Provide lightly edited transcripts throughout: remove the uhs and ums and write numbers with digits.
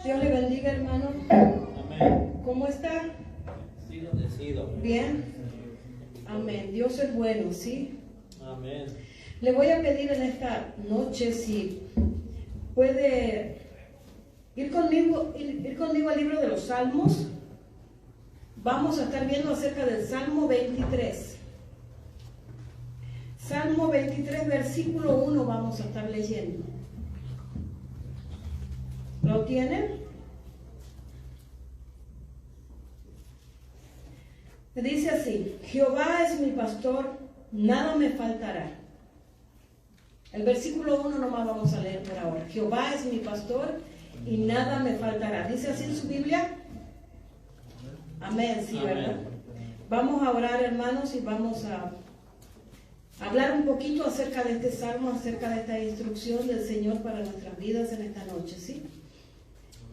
Dios le bendiga, hermano. Amén. ¿Cómo está? Bendecido. Bien. Amén. Dios es bueno, ¿sí? Amén. Le voy a pedir en esta noche si puede ir conmigo al libro de los Salmos. Vamos a estar viendo acerca del Salmo 23. Salmo 23, versículo 1 vamos a estar leyendo. ¿Lo tienen? Dice así: Jehová es mi pastor, nada me faltará. El versículo 1 nomás vamos a leer por ahora. Jehová es mi pastor y nada me faltará. ¿Dice así en su Biblia? Amén, sí, ¿verdad? Vamos a orar, hermanos, y vamos a hablar un poquito acerca de este salmo, acerca de esta instrucción del Señor para nuestras vidas en esta noche, ¿sí?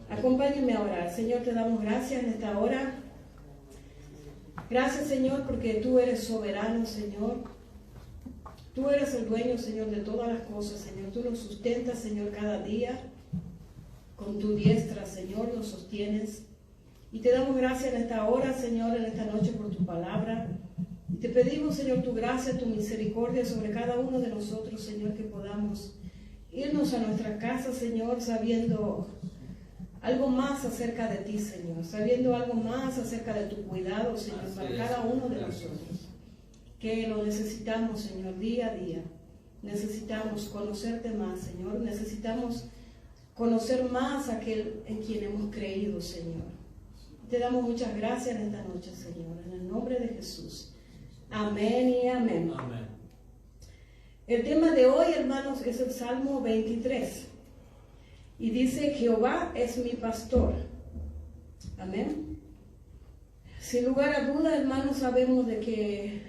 Acompáñenme a orar. Señor, te damos gracias en esta hora. Gracias, Señor, porque tú eres soberano, Señor. Tú eres el dueño, Señor, de todas las cosas, Señor. Tú nos sustentas, Señor, cada día. Con tu diestra, Señor, nos sostienes. Y te damos gracias en esta hora, Señor, en esta noche por tu palabra. Y te pedimos, Señor, tu gracia, tu misericordia sobre cada uno de nosotros, Señor, que podamos irnos a nuestra casa, Señor, sabiendo algo más acerca de ti, Señor, sabiendo algo más acerca de tu cuidado, Señor, para cada uno de nosotros, que lo necesitamos, Señor, día a día. Necesitamos conocerte más, Señor, necesitamos conocer más a aquel en quien hemos creído, Señor. Te damos muchas gracias en esta noche, Señor, en el nombre de Jesús. Amén y amén. Amén. El tema de hoy, hermanos, es el Salmo 23. Y dice: Jehová es mi pastor. Amén. Sin lugar a duda, hermanos, sabemos de que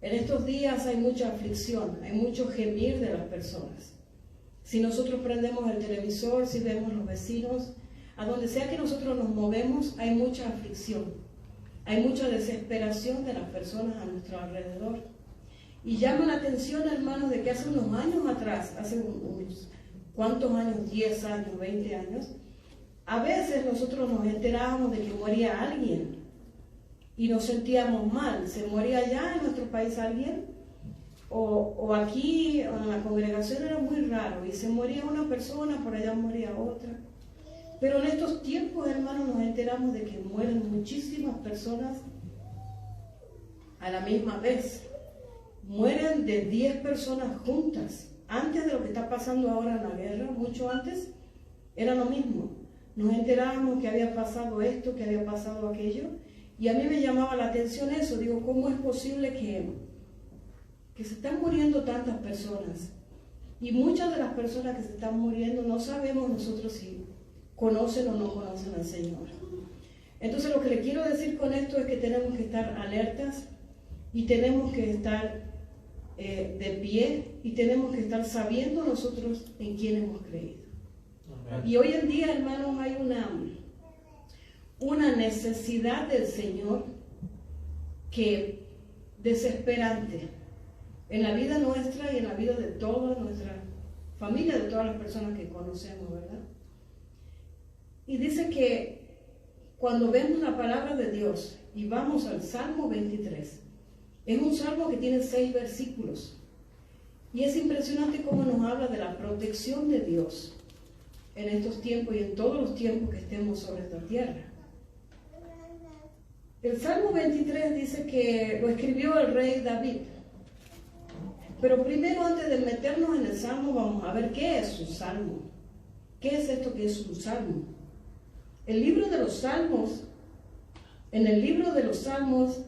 en estos días hay mucha aflicción, hay mucho gemir de las personas. Si nosotros prendemos el televisor, si vemos los vecinos, a donde sea que nosotros nos movemos, hay mucha aflicción, hay mucha desesperación de las personas a nuestro alrededor. Y llama la atención, hermanos, de que hace unos años atrás, hace unos ¿cuántos años? 10 años, 20 años. A veces nosotros nos enterábamos de que moría alguien y nos sentíamos mal. ¿Se moría allá en nuestro país alguien? O aquí en la congregación era muy raro y se moría una persona, por allá moría otra. Pero en estos tiempos, hermanos, nos enteramos de que mueren muchísimas personas a la misma vez. Mueren de 10 personas juntas. Antes de lo que está pasando ahora en la guerra, mucho antes, era lo mismo. Nos enterábamos que había pasado esto, que había pasado aquello, y a mí me llamaba la atención eso. Digo, ¿cómo es posible que se están muriendo tantas personas? Y muchas de las personas que se están muriendo no sabemos nosotros si conocen o no conocen al Señor. Entonces lo que le quiero decir con esto es que tenemos que estar alertas y tenemos que estar de pie y tenemos que estar sabiendo nosotros en quién hemos creído. Amén. Y hoy en día, hermanos, hay una necesidad del Señor que desesperante en la vida nuestra y en la vida de toda nuestra familia, de todas las personas que conocemos, ¿verdad? Y dice que cuando vemos la palabra de Dios y vamos al Salmo 23, es un salmo que tiene 6 versículos. Y es impresionante cómo nos habla de la protección de Dios en estos tiempos y en todos los tiempos que estemos sobre esta tierra. El Salmo 23 dice que lo escribió el rey David. Pero primero, antes de meternos en el salmo, vamos a ver qué es un salmo. ¿Qué es esto que es un salmo? El libro de los salmos, en el libro de los salmos,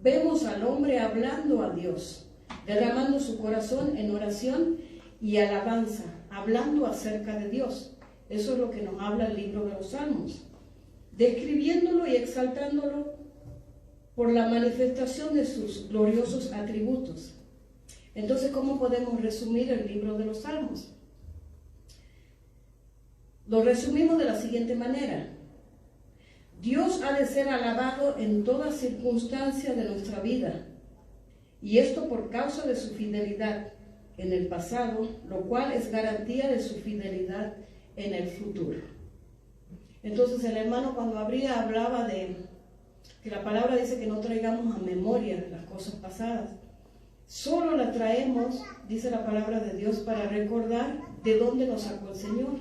vemos al hombre hablando a Dios, derramando su corazón en oración y alabanza, hablando acerca de Dios. Eso es lo que nos habla el libro de los Salmos, describiéndolo y exaltándolo por la manifestación de sus gloriosos atributos. Entonces, ¿cómo podemos resumir el libro de los Salmos? Lo resumimos de la siguiente manera: Dios ha de ser alabado en toda circunstancia de nuestra vida, y esto por causa de su fidelidad en el pasado, lo cual es garantía de su fidelidad en el futuro. Entonces el hermano cuando abría hablaba de que la palabra dice que no traigamos a memoria las cosas pasadas. Solo la traemos, dice la palabra de Dios, para recordar de dónde nos sacó el Señor.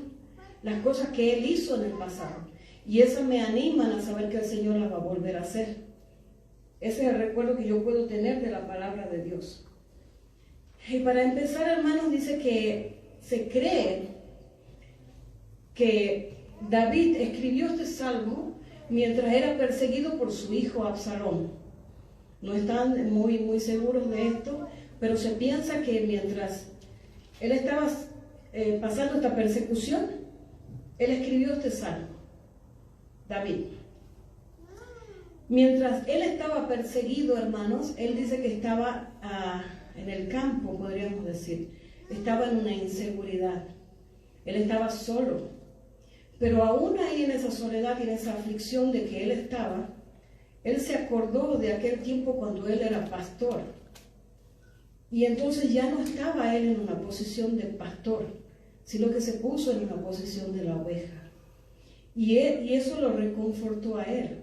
Las cosas que Él hizo en el pasado. Y esas me animan a saber que el Señor las va a volver a hacer. Ese es el recuerdo que yo puedo tener de la palabra de Dios. Y para empezar, hermanos, dice que se cree que David escribió este salmo mientras era perseguido por su hijo Absalón. No están muy seguros de esto, pero se piensa que mientras él estaba pasando esta persecución, él escribió este salmo, David. Mientras él estaba perseguido, hermanos, él dice que estaba en el campo, podríamos decir. Estaba en una inseguridad. Él estaba solo. Pero aún ahí en esa soledad y en esa aflicción de que él estaba, él se acordó de aquel tiempo cuando él era pastor. Y entonces ya no estaba él en una posición de pastor, sino que se puso en una posición de la oveja. Y eso lo reconfortó a él.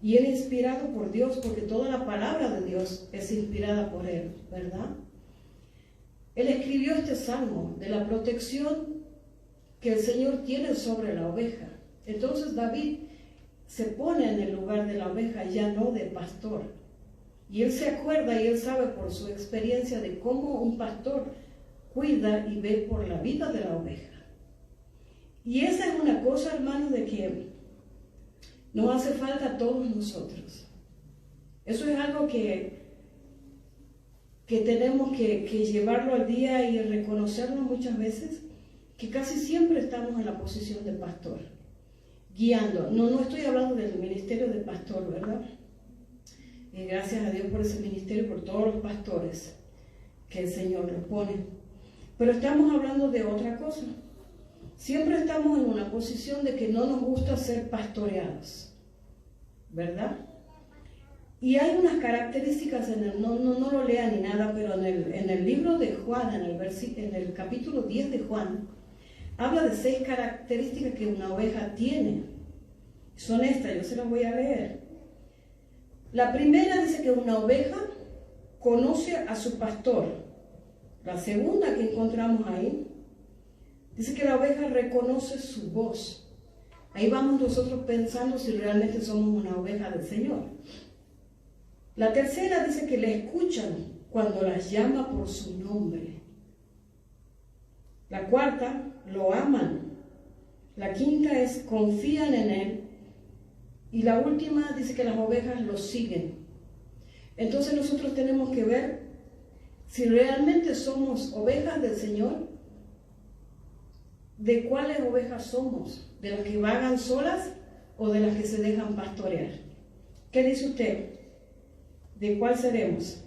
Y él inspirado por Dios, porque toda la palabra de Dios es inspirada por él, ¿verdad? Él escribió este salmo de la protección que el Señor tiene sobre la oveja. Entonces David se pone en el lugar de la oveja, ya no de pastor. Y él se acuerda y él sabe por su experiencia de cómo un pastor cuida y ve por la vida de la oveja. Y esa es una cosa, hermanos, de que nos hace falta a todos nosotros. Eso es algo que tenemos que llevarlo al día y reconocerlo muchas veces, que casi siempre estamos en la posición de pastor, guiando. No estoy hablando del ministerio de pastor, ¿verdad? Gracias a Dios por ese ministerio, por todos los pastores que el Señor nos pone. Pero estamos hablando de otra cosa. Siempre estamos en una posición de que no nos gusta ser pastoreados, ¿verdad? Y hay unas características no lo lea ni nada, pero en el libro de Juan, en el capítulo 10 de Juan, habla de 6 características que una oveja tiene. Son estas, yo se las voy a leer. La primera dice que una oveja conoce a su pastor. La segunda que encontramos ahí, dice que la oveja reconoce su voz. Ahí vamos nosotros pensando si realmente somos una oveja del Señor. La tercera dice que le escuchan cuando las llama por su nombre. La cuarta, lo aman. La quinta es confían en él. Y la última dice que las ovejas lo siguen. Entonces nosotros tenemos que ver si realmente somos ovejas del Señor. ¿De cuáles ovejas somos? ¿De las que vagan solas o de las que se dejan pastorear? ¿Qué dice usted? ¿De cuál seremos?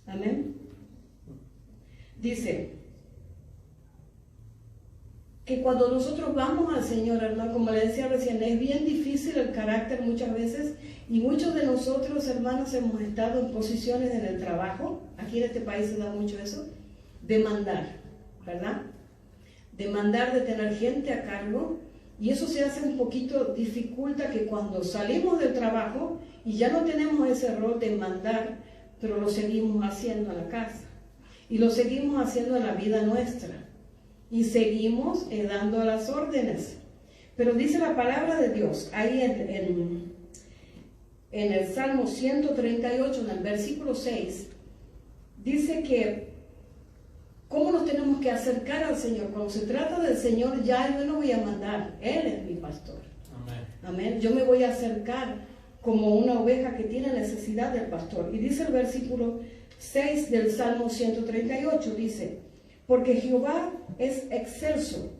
Amén. Dice que cuando nosotros vamos al Señor, hermano, como le decía recién, es bien difícil el carácter muchas veces, y muchos de nosotros, hermanos, hemos estado en posiciones en el trabajo, aquí en este país se da mucho eso, de mandar, ¿verdad? De mandar, de tener gente a cargo, y eso se hace un poquito dificulta que cuando salimos del trabajo y ya no tenemos ese rol de mandar, pero lo seguimos haciendo en la casa y lo seguimos haciendo en la vida nuestra y seguimos dando las órdenes. Pero dice la palabra de Dios ahí en el Salmo 138, en el versículo 6, dice que ¿cómo nos tenemos que acercar al Señor? Cuando se trata del Señor, ya yo no voy a mandar, Él es mi pastor. Amén. Amén. Yo me voy a acercar como una oveja que tiene necesidad del pastor. Y dice el versículo 6 del Salmo 138, dice, porque Jehová es excelso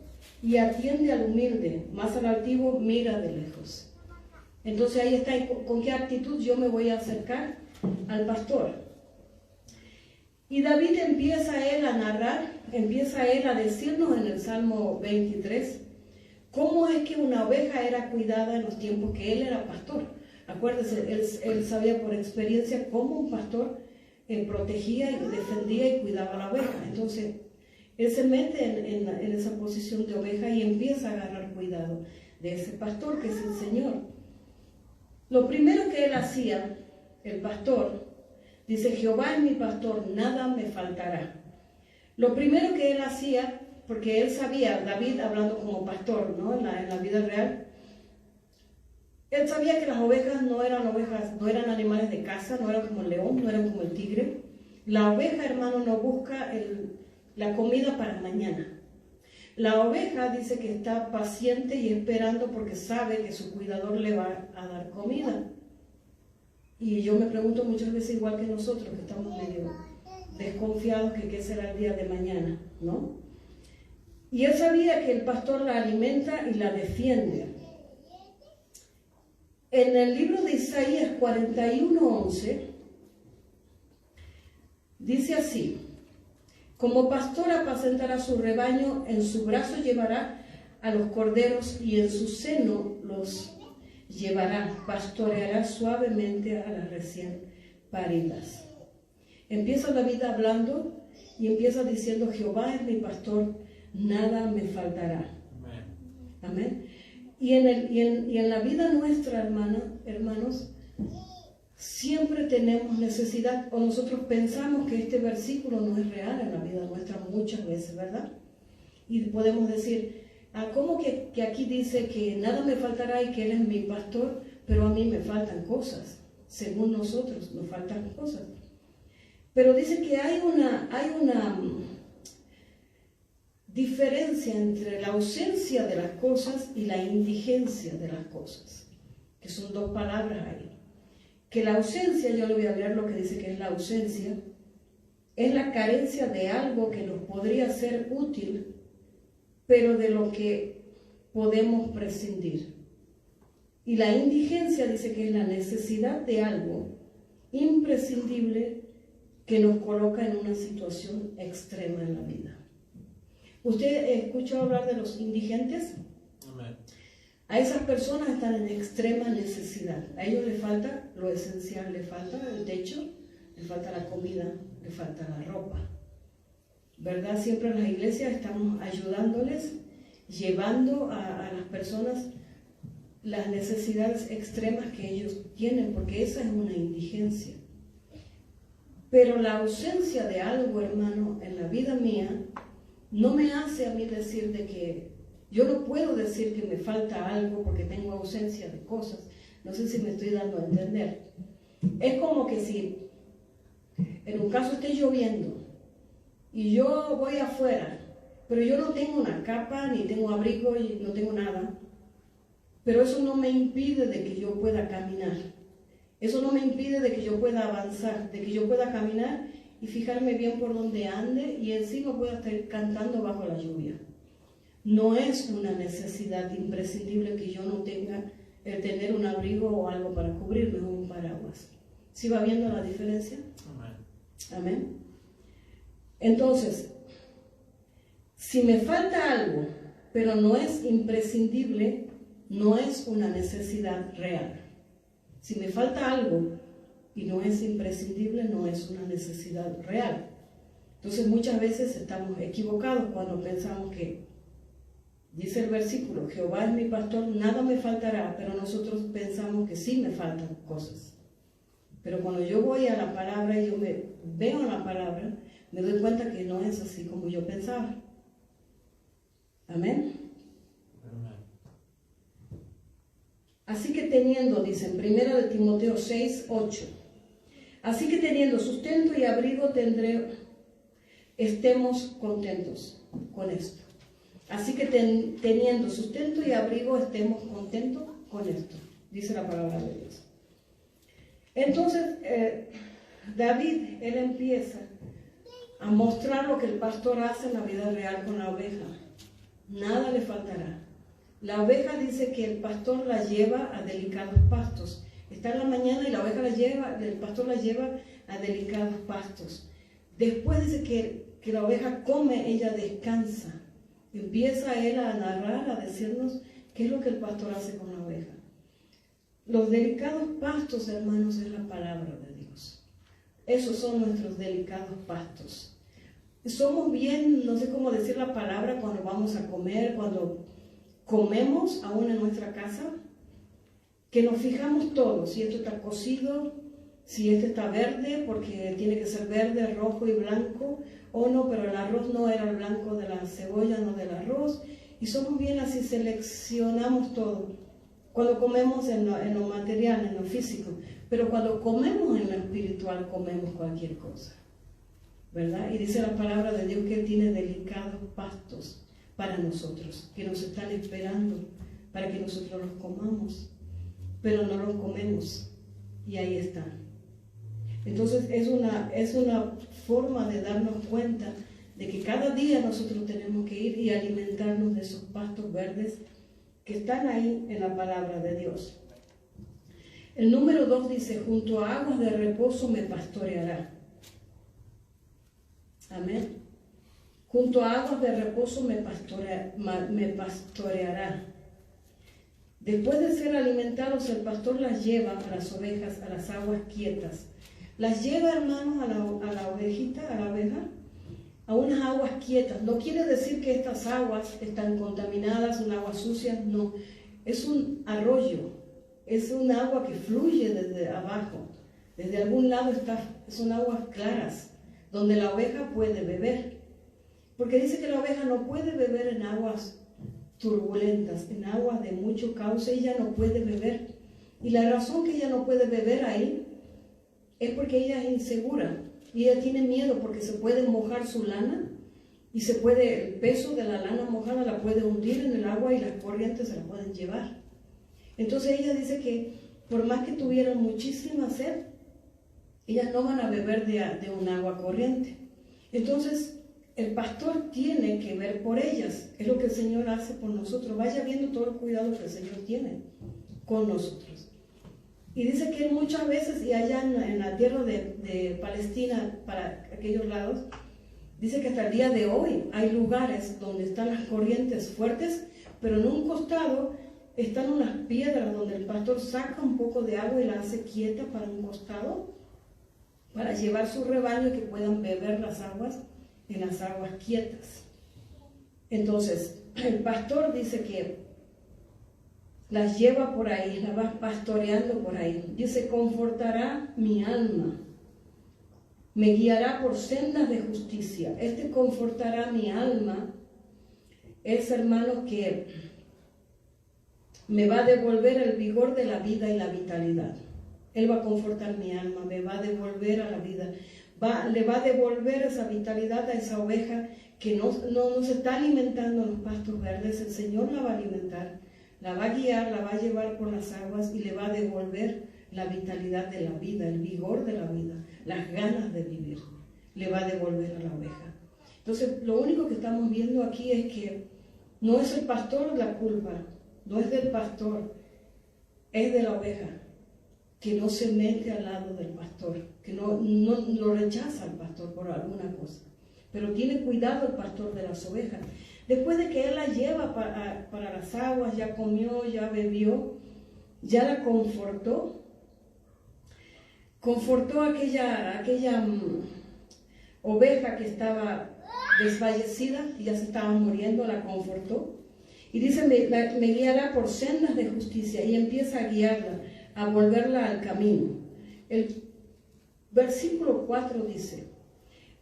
y atiende al humilde, mas al altivo mira de lejos. Entonces ahí está, ¿con qué actitud yo me voy a acercar al pastor? Y David empieza él a narrar, empieza él a decirnos en el Salmo 23, cómo es que una oveja era cuidada en los tiempos que él era pastor. Acuérdese, él sabía por experiencia cómo un pastor protegía y defendía y cuidaba a la oveja. Entonces, Él se mete en esa posición de oveja y empieza a agarrar cuidado de ese pastor que es el Señor. Lo primero que él hacía, el pastor, dice, Jehová es mi pastor, nada me faltará. Lo primero que él hacía, porque él sabía, David hablando como pastor, ¿no? En la vida real, él sabía que las ovejas, no eran animales de caza, no eran como el león, no eran como el tigre. La oveja, hermano, no busca la comida para mañana. La oveja dice que está paciente y esperando porque sabe que su cuidador le va a dar comida. Y yo me pregunto muchas veces, igual que nosotros, que estamos medio desconfiados que qué será el día de mañana, ¿no? Y él sabía que el pastor la alimenta y la defiende. En el libro de Isaías 41:11 dice así: como pastor apacentará su rebaño, en su brazo llevará a los corderos y en su seno los llevará, pastoreará suavemente a las recién paridas. Empieza David hablando y empieza diciendo, Jehová es mi pastor, nada me faltará. Amén. Amén. Y en la vida nuestra, hermanos, siempre tenemos necesidad, o nosotros pensamos que este versículo no es real en la vida nuestra muchas veces, ¿verdad? Y podemos decir, ¿cómo que aquí dice que nada me faltará y que Él es mi pastor, pero a mí me faltan cosas? Según nosotros nos faltan cosas. Pero dice que hay una diferencia entre la ausencia de las cosas y la indigencia de las cosas, que son dos palabras ahí. Que la ausencia, yo le voy a leer lo que dice que es la ausencia, es la carencia de algo que nos podría ser útil, pero de lo que podemos prescindir. Y la indigencia dice que es la necesidad de algo imprescindible que nos coloca en una situación extrema en la vida. ¿Usted escuchó hablar de los indigentes? Amén. A esas personas están en extrema necesidad. A ellos les falta lo esencial, les falta el techo, les falta la comida, les falta la ropa. ¿Verdad? Siempre en las iglesias estamos ayudándoles, llevando a las personas las necesidades extremas que ellos tienen, porque esa es una indigencia. Pero la ausencia de algo, hermano, en la vida mía, no me hace a mí decir de que yo no puedo decir que me falta algo porque tengo ausencia de cosas. No sé si me estoy dando a entender. Es como que si en un caso esté lloviendo y yo voy afuera, pero yo no tengo una capa, ni tengo abrigo y no tengo nada, pero eso no me impide de que yo pueda caminar. Eso no me impide de que yo pueda avanzar, de que yo pueda caminar y fijarme bien por donde ande y encima pueda estar cantando bajo la lluvia. No es una necesidad imprescindible que yo no tenga el tener un abrigo o algo para cubrirme o un paraguas. ¿Sí va viendo la diferencia? Amén. Amén. Entonces, si me falta algo, pero no es imprescindible, no es una necesidad real. Si me falta algo y no es imprescindible, no es una necesidad real. Entonces muchas veces estamos equivocados cuando pensamos que, dice el versículo, Jehová es mi pastor, nada me faltará, pero nosotros pensamos que sí me faltan cosas. Pero cuando yo voy a la palabra y yo me veo en la palabra, me doy cuenta que no es así como yo pensaba. Amén. Así que teniendo, dice en 1 de Timoteo 6:8, así que teniendo sustento y abrigo estemos contentos con esto. Así que teniendo sustento y abrigo estemos contentos con esto, dice la palabra de Dios. Entonces, David, él empieza a mostrar lo que el pastor hace en la vida real con la oveja. Nada le faltará. La oveja dice que el pastor la lleva a delicados pastos. Está en la mañana y la oveja el pastor la lleva a delicados pastos. Después dice que la oveja come, ella descansa. Empieza él a narrar, a decirnos qué es lo que el pastor hace con la oveja. Los delicados pastos, hermanos, es la palabra de Dios. Esos son nuestros delicados pastos. somos bien, no sé cómo decir la palabra, cuando vamos a comer, cuando comemos aún en nuestra casa, que nos fijamos todos, si esto está cocido, si este está verde, porque tiene que ser verde, rojo y blanco, o no, pero el arroz no era el blanco de la cebolla, no del arroz, y somos bien así, seleccionamos todo, cuando comemos en lo material, en lo físico, pero cuando comemos en lo espiritual, comemos cualquier cosa, ¿verdad? Y dice la palabra de Dios que Él tiene delicados pastos para nosotros, que nos están esperando para que nosotros los comamos, pero no los comemos, y ahí están. Entonces es una forma de darnos cuenta de que cada día nosotros tenemos que ir y alimentarnos de esos pastos verdes que están ahí en la palabra de Dios. El número 2 dice, junto a aguas de reposo me pastoreará. Amén. Junto a aguas de reposo me pastoreará. Después de ser alimentados, el pastor las lleva a las ovejas a las aguas quietas. Las lleva, hermanos, a la ovejita, a la oveja, a unas aguas quietas. No quiere decir que estas aguas están contaminadas, son aguas sucias, no. Es un arroyo, es un agua que fluye desde abajo. Desde algún lado son aguas claras, donde la oveja puede beber. Porque dice que la oveja no puede beber en aguas turbulentas, en aguas de mucho cauce, ella no puede beber. Y la razón que ella no puede beber ahí es porque ella es insegura y ella tiene miedo porque se puede mojar su lana y el peso de la lana mojada la puede hundir en el agua y las corrientes se la pueden llevar. Entonces ella dice que por más que tuvieran muchísima sed, ellas no van a beber de un agua corriente. Entonces el pastor tiene que ver por ellas. Es lo que el Señor hace por nosotros. Vaya viendo todo el cuidado que el Señor tiene con nosotros. Y dice que muchas veces, y allá en la tierra de Palestina, para aquellos lados, dice que hasta el día de hoy hay lugares donde están las corrientes fuertes, pero en un costado están unas piedras donde el pastor saca un poco de agua y la hace quieta para un costado, para llevar su rebaño y que puedan beber las aguas en las aguas quietas. Entonces, el pastor dice que las lleva por ahí, las va pastoreando por ahí. Dice, confortará mi alma, me guiará por sendas de justicia. Este confortará mi alma es, hermanos, que me va a devolver el vigor de la vida y la vitalidad. Él va a confortar mi alma, me va a devolver a la vida, le va a devolver esa vitalidad a esa oveja que no se está alimentando en los pastos verdes. El Señor la va a alimentar, la va a guiar, la va a llevar por las aguas y le va a devolver la vitalidad de la vida, el vigor de la vida, las ganas de vivir, le va a devolver a la oveja. Entonces, lo único que estamos viendo aquí es que no es el pastor la culpa, no es del pastor, es de la oveja, que no se mete al lado del pastor, que no lo rechaza al pastor por alguna cosa. Pero tiene cuidado el pastor de las ovejas. Después de que él la lleva para las aguas, ya comió, ya bebió, ya la confortó aquella oveja que estaba desfallecida y ya se estaba muriendo, la confortó. Y dice, me guiará por sendas de justicia, y empieza a guiarla, a volverla al camino. El versículo 4 dice,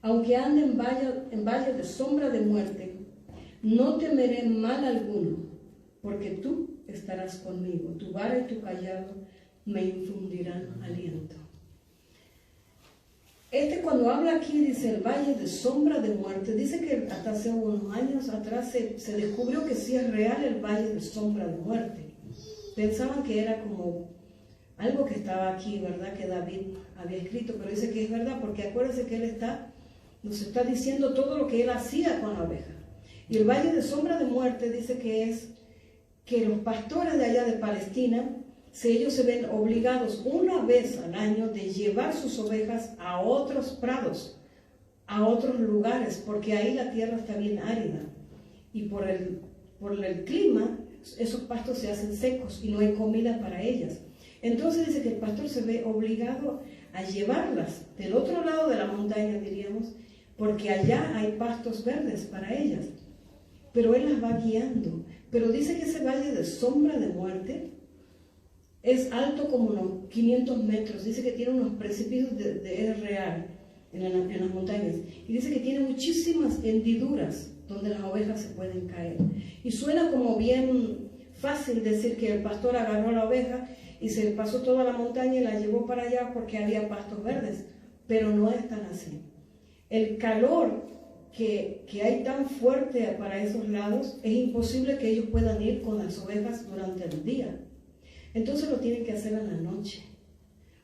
aunque ande en valle de sombra de muerte, no temeré mal alguno, porque tú estarás conmigo, tu vara y tu callado me infundirán aliento. Cuando habla aquí, dice el valle de sombra de muerte, dice que hasta hace unos años atrás se descubrió que sí es real el valle de sombra de muerte. Pensaban que era como algo que estaba aquí, ¿verdad? Que David había escrito, pero dice que es verdad, porque acuérdense que él nos está diciendo todo lo que él hacía con la oveja. Y el valle de sombra de muerte dice que es que los pastores de allá de Palestina, si ellos se ven obligados una vez al año de llevar sus ovejas a otros prados, a otros lugares, porque ahí la tierra está bien árida. Y por el clima, esos pastos se hacen secos y no hay comida para ellas. Entonces dice que el pastor se ve obligado a llevarlas del otro lado de la montaña, diríamos, porque allá hay pastos verdes para ellas. Pero Él las va guiando. Pero dice que ese valle de sombra de muerte es alto como unos 500 metros. Dice que tiene unos precipicios es real en las montañas. Y dice que tiene muchísimas hendiduras donde las ovejas se pueden caer. Y suena como bien fácil decir que el pastor agarró a la oveja y se pasó toda la montaña y la llevó para allá porque había pastos verdes. Pero no es tan así. El calor que hay tan fuerte para esos lados, es imposible que ellos puedan ir con las ovejas durante el día. Entonces lo tienen que hacer en la noche,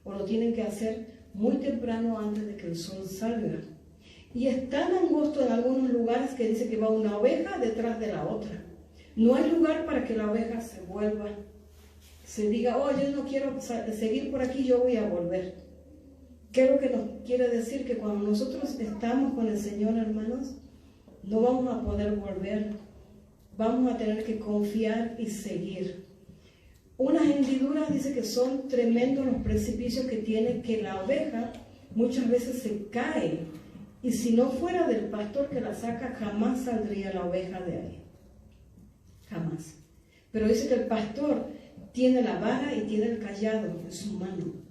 o lo tienen que hacer muy temprano antes de que el sol salga. Y es tan angosto en algunos lugares que dice que va una oveja detrás de la otra. No hay lugar para que la oveja se vuelva, se diga, oh, yo no quiero seguir por aquí, yo voy a volver. ¿Qué es lo que nos quiere decir? Que cuando nosotros estamos con el Señor, hermanos, no vamos a poder volver. Vamos a tener que confiar y seguir. Unas hendiduras dice que son tremendos los precipicios que tiene, que la oveja muchas veces se cae. Y si no fuera del pastor que la saca, jamás saldría la oveja de ahí. Jamás. Pero dice que el pastor tiene la vara y tiene el cayado en su mano.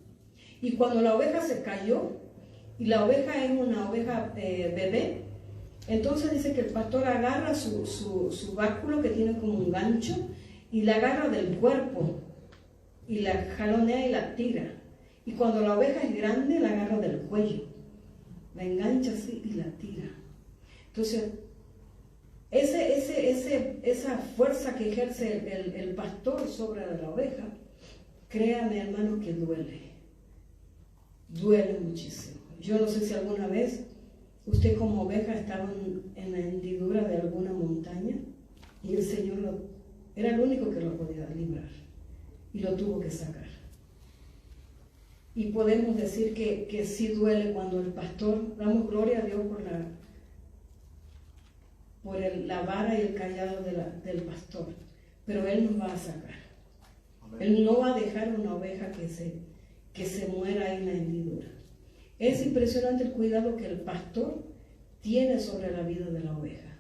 Y cuando la oveja se cayó, y la oveja es una oveja bebé, entonces dice que el pastor agarra su báculo que tiene como un gancho y la agarra del cuerpo y la jalonea y la tira. Y cuando la oveja es grande, la agarra del cuello, la engancha así y la tira. Entonces, esa fuerza que ejerce el pastor sobre la oveja, créame, hermano, que duele. Duele muchísimo. Yo no sé si alguna vez usted como oveja estaba en la hendidura de alguna montaña y el Señor era el único que lo podía librar y lo tuvo que sacar. Y podemos decir que sí duele cuando el pastor, damos gloria a Dios por la vara y el callado del pastor, pero Él nos va a sacar. Amén. Él no va a dejar una oveja que se muera ahí en la hendidura. Es impresionante el cuidado que el pastor tiene sobre la vida de la oveja.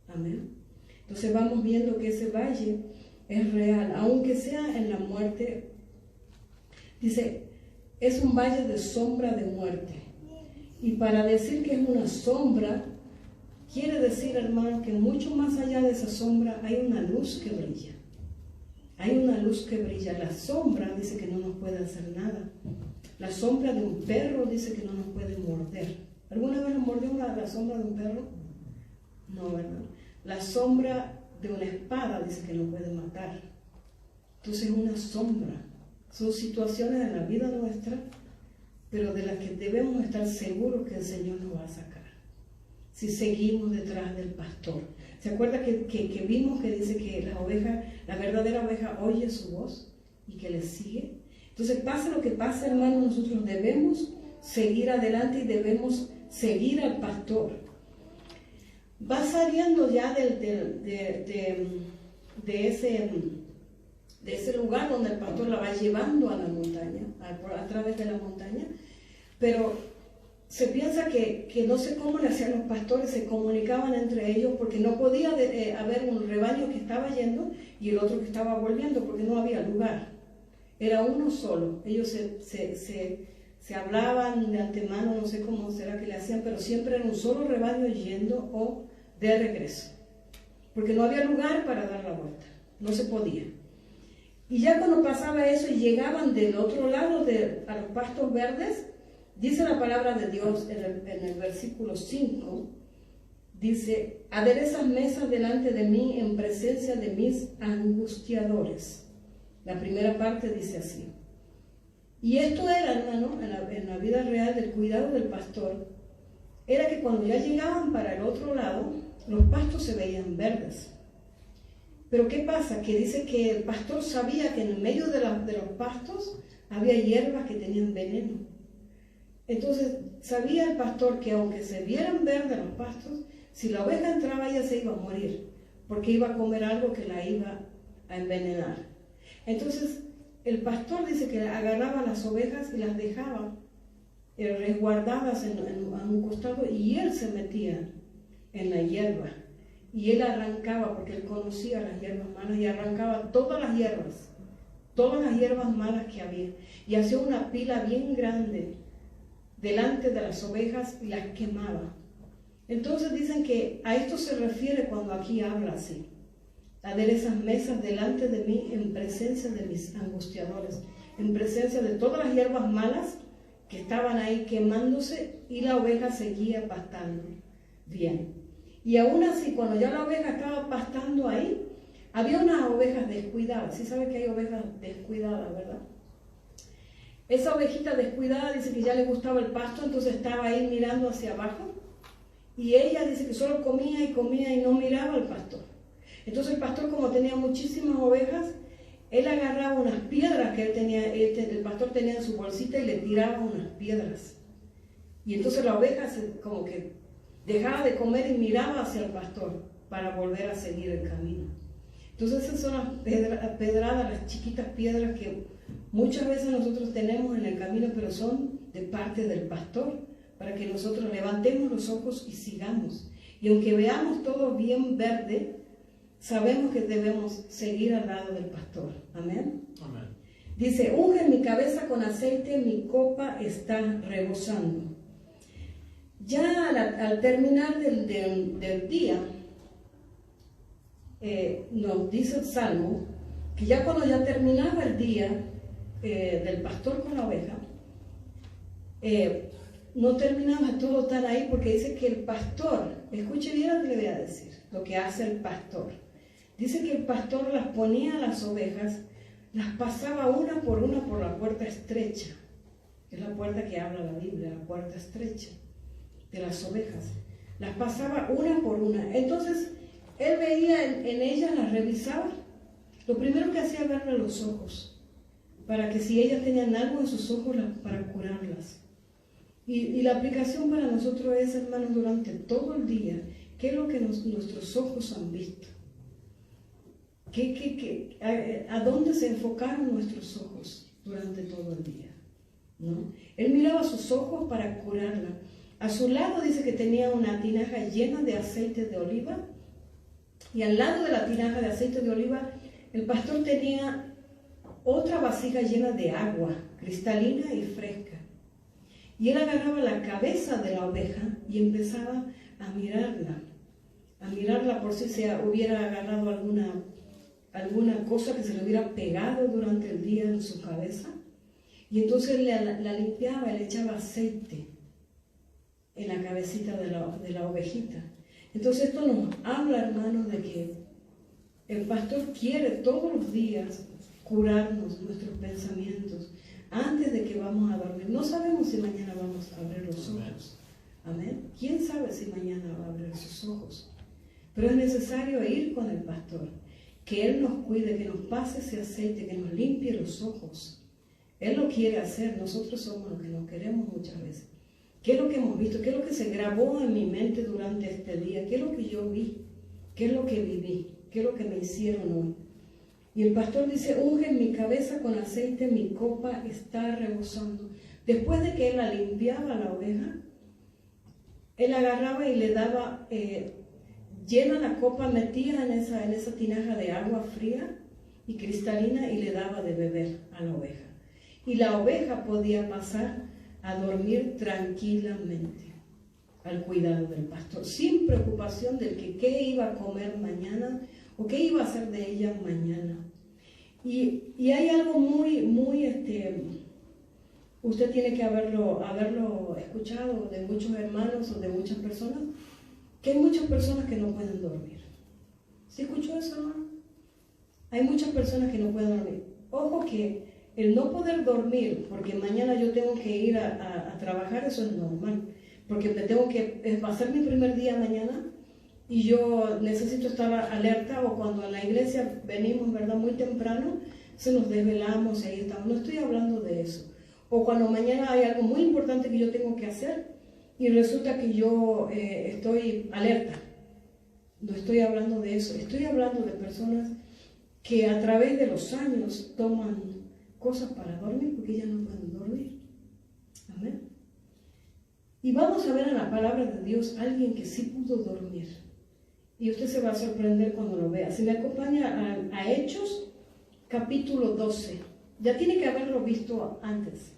Amén. Entonces vamos viendo que ese valle es real, aunque sea en la muerte. Dice, es un valle de sombra de muerte. Y para decir que es una sombra, quiere decir, hermano, que mucho más allá de esa sombra hay una luz que brilla. Hay una luz que brilla. La sombra dice que no nos puede hacer nada. La sombra de un perro dice que no nos puede morder. ¿Alguna vez nos mordió la sombra de un perro? No, ¿verdad? La sombra de una espada dice que no puede matar. Entonces es una sombra. Son situaciones en la vida nuestra, pero de las que debemos estar seguros que el Señor nos va a sacar. Si seguimos detrás del pastor. ¿Se acuerda que vimos que dice que la verdadera oveja oye su voz y que le sigue? Entonces, pase lo que pase, hermano, nosotros debemos seguir adelante y debemos seguir al pastor. Va saliendo ya de ese lugar donde el pastor la va llevando a la montaña, a través de la montaña, pero se piensa que no sé cómo le hacían los pastores, se comunicaban entre ellos porque no podía haber un rebaño que estaba yendo y el otro que estaba volviendo porque no había lugar. Era uno solo. Ellos se hablaban de antemano, no sé cómo será que le hacían, pero siempre era un solo rebaño yendo o de regreso. Porque no había lugar para dar la vuelta. No se podía. Y ya cuando pasaba eso y llegaban del otro lado a los pastos verdes, dice la palabra de Dios en el versículo 5, dice, aderezas mesas delante de mí en presencia de mis angustiadores. La primera parte dice así. Y esto era, hermano, en la vida real del cuidado del pastor, era que cuando ya llegaban para el otro lado, los pastos se veían verdes. Pero ¿qué pasa? Que dice que el pastor sabía que en medio de los pastos había hierbas que tenían veneno. Entonces sabía el pastor que aunque se vieran verdes los pastos, si la oveja entraba ella se iba a morir, porque iba a comer algo que la iba a envenenar. Entonces el pastor dice que agarraba las ovejas y las dejaba resguardadas a un costado, y él se metía en la hierba y él arrancaba, porque él conocía las hierbas malas, y arrancaba todas las hierbas malas que había, y hacía una pila bien grande delante de las ovejas y las quemaba. Entonces dicen que a esto se refiere cuando aquí habla así: hacer esas mesas delante de mí en presencia de mis angustiadores, en presencia de todas las hierbas malas que estaban ahí quemándose, y la oveja seguía pastando bien. Y aún así, cuando ya la oveja estaba pastando ahí, había unas ovejas descuidadas. Sí sabe que hay ovejas descuidadas, ¿verdad? Esa ovejita descuidada dice que ya le gustaba el pasto, entonces estaba ahí mirando hacia abajo, y ella dice que solo comía y no miraba al pastor. Entonces el pastor, como tenía muchísimas ovejas, él agarraba unas piedras que él tenía, el pastor tenía en su bolsita, y le tiraba unas piedras. Y entonces la oveja como que dejaba de comer y miraba hacia el pastor para volver a seguir el camino. Entonces esas son las pedradas, las chiquitas piedras que muchas veces nosotros tenemos en el camino, pero son de parte del pastor, para que nosotros levantemos los ojos y sigamos. Y aunque veamos todo bien verde, sabemos que debemos seguir al lado del pastor. Amén. Amén. Dice: unge mi cabeza con aceite, mi copa está rebosando. Ya al terminar del día, nos dice el Salmo que ya cuando ya terminaba el día del pastor con la oveja, no terminaba todo tan ahí, porque dice que el pastor, escuche bien lo que le voy a decir, lo que hace el pastor. Dice que el pastor las ponía a las ovejas, las pasaba una por la puerta estrecha. Es la puerta que habla la Biblia, la puerta estrecha de las ovejas. Las pasaba una por una. Entonces, él veía en ellas, las revisaba. Lo primero que hacía era verle los ojos, para que si ellas tenían algo en sus ojos, para curarlas. Y la aplicación para nosotros es, hermanos, durante todo el día, ¿qué es lo que nuestros ojos han visto? ¿A dónde se enfocaron nuestros ojos durante todo el día? ¿No? Él miraba sus ojos para curarla. A su lado dice que tenía una tinaja llena de aceite de oliva, y al lado de la tinaja de aceite de oliva, el pastor tenía otra vasija llena de agua, cristalina y fresca. Y él agarraba la cabeza de la oveja y empezaba a mirarla por si se hubiera agarrado alguna cosa que se le hubiera pegado durante el día en su cabeza. Y entonces la limpiaba y le echaba aceite en la cabecita de la ovejita. Entonces esto nos habla, hermanos, de que el pastor quiere todos los días curarnos nuestros pensamientos antes de que vamos a dormir. No sabemos si mañana vamos a abrir los ojos. Amén. ¿Quién sabe si mañana va a abrir sus ojos? Pero es necesario ir con el pastor, que Él nos cuide, que nos pase ese aceite, que nos limpie los ojos. Él lo quiere hacer, nosotros somos los que no queremos muchas veces. ¿Qué es lo que hemos visto? ¿Qué es lo que se grabó en mi mente durante este día? ¿Qué es lo que yo vi? ¿Qué es lo que viví? ¿Qué es lo que me hicieron hoy? Y el pastor dice: unge mi cabeza con aceite, mi copa está rebosando. Después de que él la limpiaba a la oveja, él agarraba y le daba, llena la copa, metía en esa tinaja de agua fría y cristalina, y le daba de beber a la oveja. Y la oveja podía pasar a dormir tranquilamente al cuidado del pastor, sin preocupación de qué iba a comer mañana o qué iba a hacer de ella mañana. Y hay algo muy, usted tiene que haberlo escuchado de muchos hermanos o de muchas personas, que hay muchas personas que no pueden dormir. ¿Sí escuchó eso, hermano? Hay muchas personas que no pueden dormir. Ojo que el no poder dormir porque mañana yo tengo que ir a trabajar, eso es normal, porque va a ser mi primer día mañana y yo necesito estar alerta, o cuando a la iglesia venimos, ¿verdad?, muy temprano, se nos desvelamos y ahí estamos. No estoy hablando de eso. O cuando mañana hay algo muy importante que yo tengo que hacer y resulta que yo estoy alerta. No estoy hablando de eso. Estoy hablando de personas que a través de los años toman cosas para dormir porque ya no pueden dormir. Amén. Y vamos a ver en la palabra de Dios a alguien que sí pudo dormir. Y usted se va a sorprender cuando lo vea. Si me acompaña a Hechos, capítulo 12. Ya tiene que haberlo visto antes.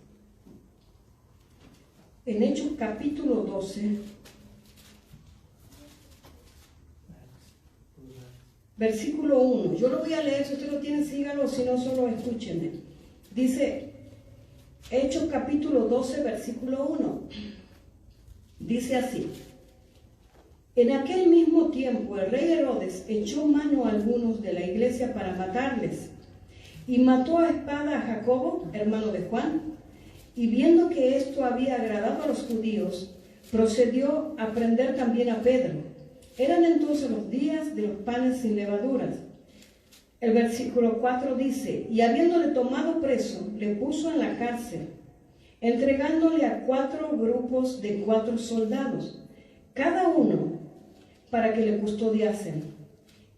En Hechos, capítulo 12. Versículo 1. Yo lo voy a leer. Si usted lo tiene, sígalo. Si no, solo escúcheme. Dice, Hechos, capítulo 12, versículo 1. Dice así: en aquel mismo tiempo el rey Herodes echó mano a algunos de la iglesia para matarles, y mató a espada a Jacobo, hermano de Juan, y viendo que esto había agradado a los judíos, procedió a prender también a Pedro. Eran entonces los días de los panes sin levaduras. El versículo 4 dice: y habiéndole tomado preso, le puso en la cárcel, entregándole a 4 grupos de 4 soldados, cada uno para que le custodiasen.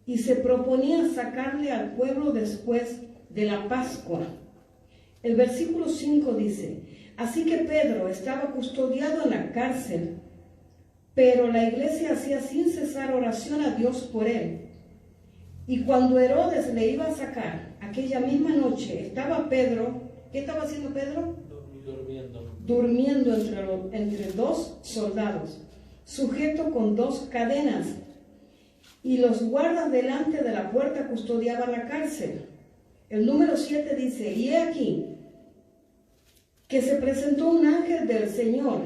Y se proponía sacarle al pueblo después de la Pascua. El versículo 5 dice: así que Pedro estaba custodiado en la cárcel, pero la iglesia hacía sin cesar oración a Dios por él. Y cuando Herodes le iba a sacar, aquella misma noche estaba Pedro. ¿Qué estaba haciendo Pedro? Durmiendo entre 2 soldados, sujeto con 2 cadenas. Y los guardas delante de la puerta custodiaban la cárcel. El número 7 dice: y he aquí que se presentó un ángel del Señor,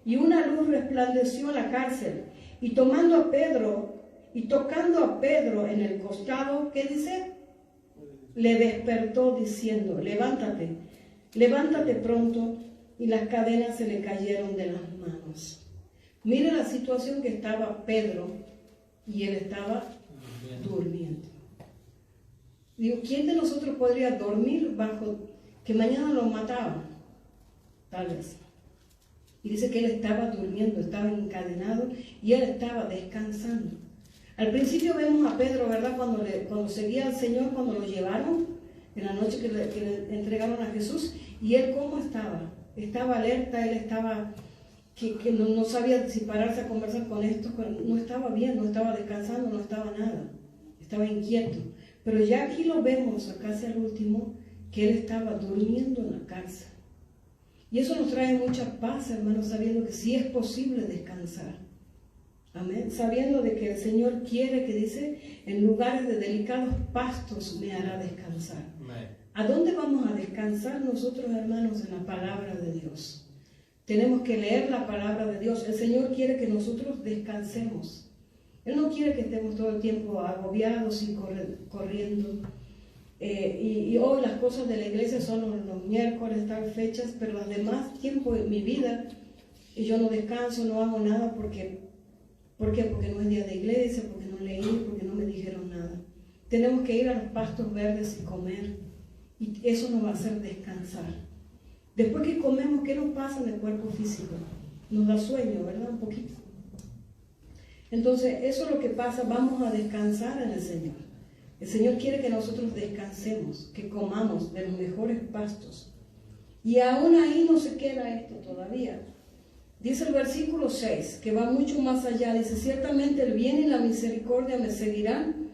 y una luz resplandeció en la cárcel, y tomando a Pedro y tocando a Pedro en el costado, ¿qué dice? Le despertó diciendo: levántate, levántate pronto. Y las cadenas se le cayeron de las manos. Mire la situación que estaba Pedro, y él estaba durmiendo. Digo, ¿quién de nosotros podría dormir bajo que mañana lo mataban? Tal vez. Y dice que él estaba durmiendo, estaba encadenado y él estaba descansando. Al principio vemos a Pedro, ¿verdad? Cuando seguía al Señor, cuando lo llevaron, en la noche que le entregaron a Jesús, y él ¿cómo estaba? Estaba alerta, él estaba, que no sabía si pararse a conversar con estos, no estaba bien, no estaba descansando, no estaba nada, estaba inquieto. Pero ya aquí lo vemos, acá hacia el último, que él estaba durmiendo en la cárcel. Y eso nos trae mucha paz, hermanos, sabiendo que sí es posible descansar. Amén. Sabiendo de que el Señor quiere, que dice, en lugares de delicados pastos me hará descansar. Amén. ¿A dónde vamos a descansar nosotros, hermanos? En la palabra de Dios. Tenemos que leer la palabra de Dios. El Señor quiere que nosotros descansemos. Él no quiere que estemos todo el tiempo agobiados y corriendo. Y hoy las cosas de la iglesia son los miércoles, tal fechas, pero los demás tiempos de mi vida, y yo no descanso, no hago nada porque no es día de iglesia, porque no leí, porque no me dijeron nada. Tenemos que ir a los pastos verdes y comer. Y eso nos va a hacer descansar. Después que comemos, ¿qué nos pasa en el cuerpo físico? Nos da sueño, ¿verdad? Un poquito. Entonces, eso es lo que pasa. Vamos a descansar en el Señor. El Señor quiere que nosotros descansemos, que comamos de los mejores pastos. Y aún ahí no se queda esto todavía. Dice el versículo 6, que va mucho más allá. Dice: ciertamente el bien y la misericordia me seguirán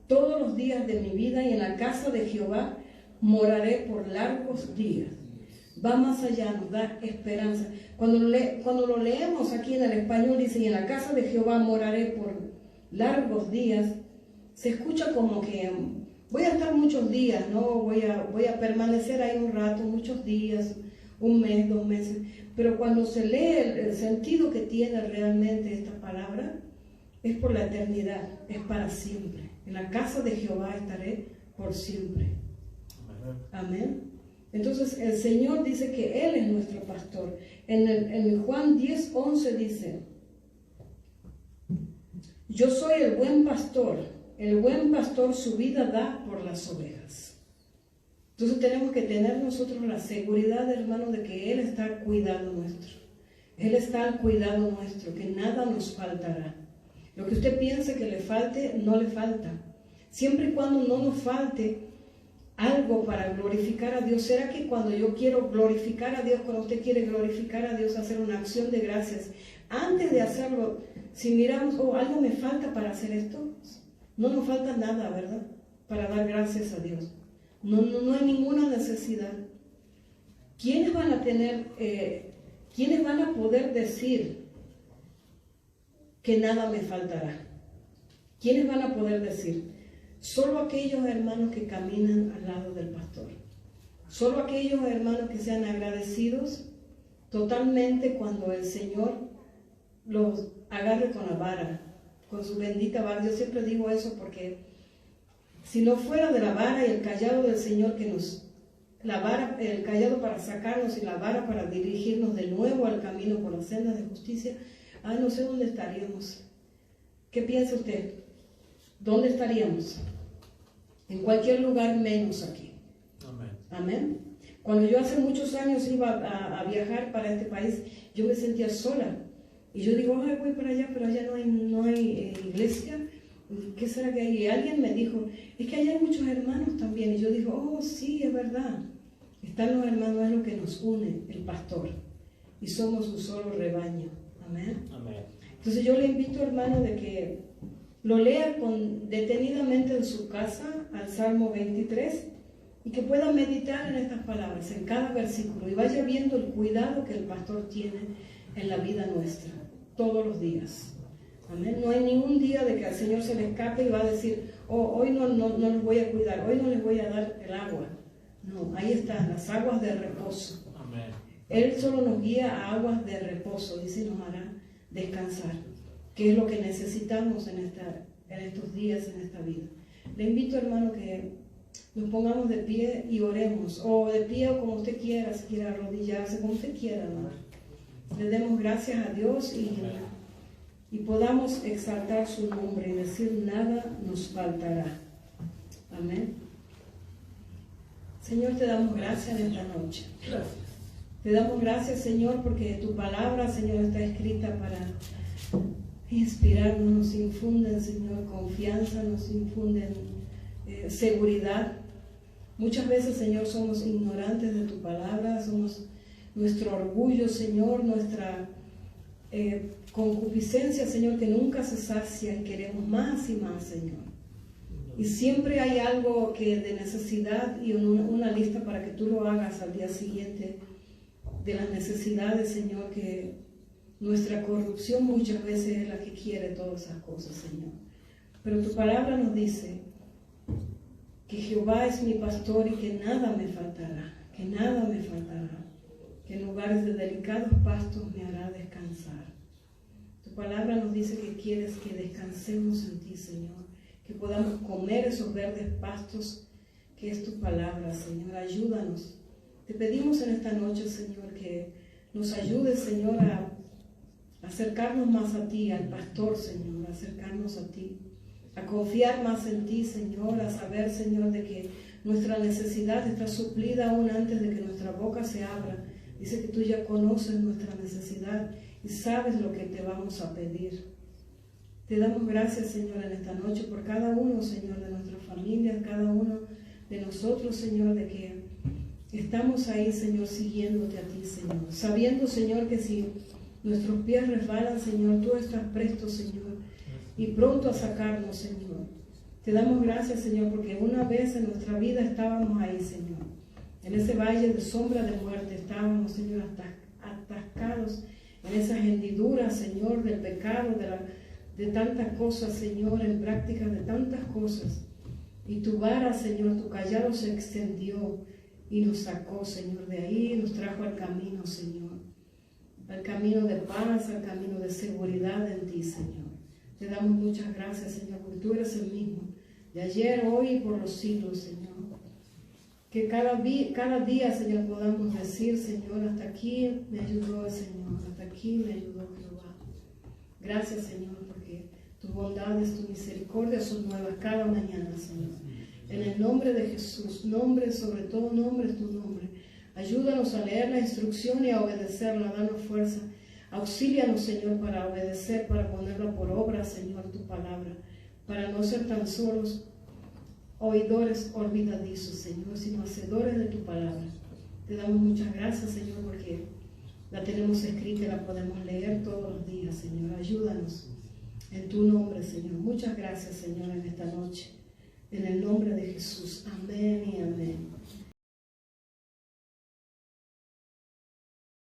todos los días de mi vida, y en la casa de Jehová moraré por largos días. Va más allá, nos da esperanza. Cuando lo leemos aquí en el español, dice: y en la casa de Jehová moraré por largos días, se escucha como que voy a estar muchos días, ¿no? Voy a permanecer ahí un rato, muchos días, 1 mes, 2 meses. Pero cuando se lee el sentido que tiene realmente esta palabra, es por la eternidad, es para siempre. En la casa de Jehová estaré por siempre. Amén. Entonces el Señor dice que Él es nuestro pastor. En Juan 10:11 dice: yo soy el buen pastor su vida da por las ovejas. Entonces tenemos que tener nosotros la seguridad, hermano, de que Él está al cuidado nuestro. Él está al cuidado nuestro, que nada nos faltará. Lo que usted piense que le falte, no le falta. Siempre y cuando no nos falte algo para glorificar a Dios? ¿Será que cuando yo quiero glorificar a Dios, cuando usted quiere glorificar a Dios, hacer una acción de gracias, antes de hacerlo, si miramos, oh, algo me falta para hacer esto, no nos falta nada, ¿verdad? Para dar gracias a Dios. No hay ninguna necesidad. ¿Quiénes van a tener, quiénes van a poder decir que nada me faltará? ¿Quiénes van a poder decir? Solo aquellos hermanos que caminan al lado del pastor. Solo aquellos hermanos que sean agradecidos totalmente cuando el Señor los agarre con la vara, con su bendita vara. Yo siempre digo eso porque si no fuera de la vara y el callado del Señor que nos, la vara, el callado para sacarnos y la vara para dirigirnos de nuevo al camino por la senda de justicia, no sé dónde estaríamos. ¿Qué piensa usted? ¿Dónde estaríamos? En cualquier lugar menos aquí. Amén. Amén. Cuando yo hace muchos años iba a viajar para este país, yo me sentía sola. Y yo digo, ay, voy para allá, pero allá no hay iglesia. ¿Qué será que hay? Y alguien me dijo, es que allá hay muchos hermanos también. Y yo digo, oh, sí, es verdad. Están los hermanos, es lo que nos une, el pastor. Y somos un solo rebaño. Amén. Amén. Entonces yo le invito, hermano, de que lo lea detenidamente en su casa, al Salmo 23, y que pueda meditar en estas palabras, en cada versículo, y vaya viendo el cuidado que el pastor tiene en la vida nuestra, todos los días. Amén. No hay ningún día de que al Señor se le escape y va a decir, oh, hoy no les voy a cuidar, hoy no les voy a dar el agua. No, ahí están las aguas de reposo. Amén. Él solo nos guía a aguas de reposo y se nos hará descansar, que es lo que necesitamos en estos días, en esta vida. Le invito, hermano, que nos pongamos de pie y oremos, o de pie o como usted quiera, si quiere arrodillarse, como usted quiera, hermano. Le demos gracias a Dios y podamos exaltar su nombre y decir, nada nos faltará. Amén. Señor, te damos gracias en esta noche. Gracias. Te damos gracias, Señor, porque tu palabra, Señor, está escrita para inspirarnos, nos infunden, Señor, confianza, nos infunden seguridad. Muchas veces, Señor, somos ignorantes de tu palabra, somos nuestro orgullo, Señor, nuestra concupiscencia, Señor, que nunca se sacia y queremos más y más, Señor. Y siempre hay algo que de necesidad y una lista para que tú lo hagas al día siguiente de las necesidades, Señor, que nuestra corrupción muchas veces es la que quiere todas esas cosas, Señor. Pero tu palabra nos dice que Jehová es mi pastor y que nada me faltará, que nada me faltará, que en lugares de delicados pastos me hará descansar. Tu palabra nos dice que quieres que descansemos en ti, Señor, que podamos comer esos verdes pastos que es tu palabra, Señor. Ayúdanos. Te pedimos en esta noche, Señor, que nos ayudes, Señor, a acercarnos más a ti, al pastor, Señor, a acercarnos a ti, a confiar más en ti, Señor, a saber, Señor, de que nuestra necesidad está suplida aún antes de que nuestra boca se abra. Dice que tú ya conoces nuestra necesidad y sabes lo que te vamos a pedir. Te damos gracias, Señor, en esta noche por cada uno, Señor, de nuestras familias, cada uno de nosotros, Señor, de que estamos ahí, Señor, siguiéndote a ti, Señor, sabiendo, Señor, que si nuestros pies resbalan, Señor, tú estás presto, Señor, y pronto a sacarnos, Señor. Te damos gracias, Señor, porque una vez en nuestra vida estábamos ahí, Señor, en ese valle de sombra de muerte, estábamos, Señor, atascados en esas hendiduras, Señor, del pecado, de tantas cosas, Señor, en práctica de tantas cosas. Y tu vara, Señor, tu callado se extendió y nos sacó, Señor, de ahí, nos trajo al camino, Señor, al camino de paz, al camino de seguridad en ti, Señor. Te damos muchas gracias, Señor, porque tú eres el mismo, de ayer, hoy y por los siglos, Señor. Que cada día, Señor, podamos decir, Señor, hasta aquí me ayudó el Señor, hasta aquí me ayudó Jehová. Gracias, Señor, porque tus bondades, tu misericordia son nuevas cada mañana, Señor. En el nombre de Jesús, nombre sobre todo nombre es tu nombre. Ayúdanos a leer la instrucción y a obedecerla, danos fuerza. Auxílianos, Señor, para obedecer, para ponerla por obra, Señor, tu palabra, para no ser tan solos oidores olvidadizos, Señor, sino hacedores de tu palabra. Te damos muchas gracias, Señor, porque la tenemos escrita y la podemos leer todos los días, Señor. Ayúdanos en tu nombre, Señor. Muchas gracias, Señor, en esta noche. En el nombre de Jesús.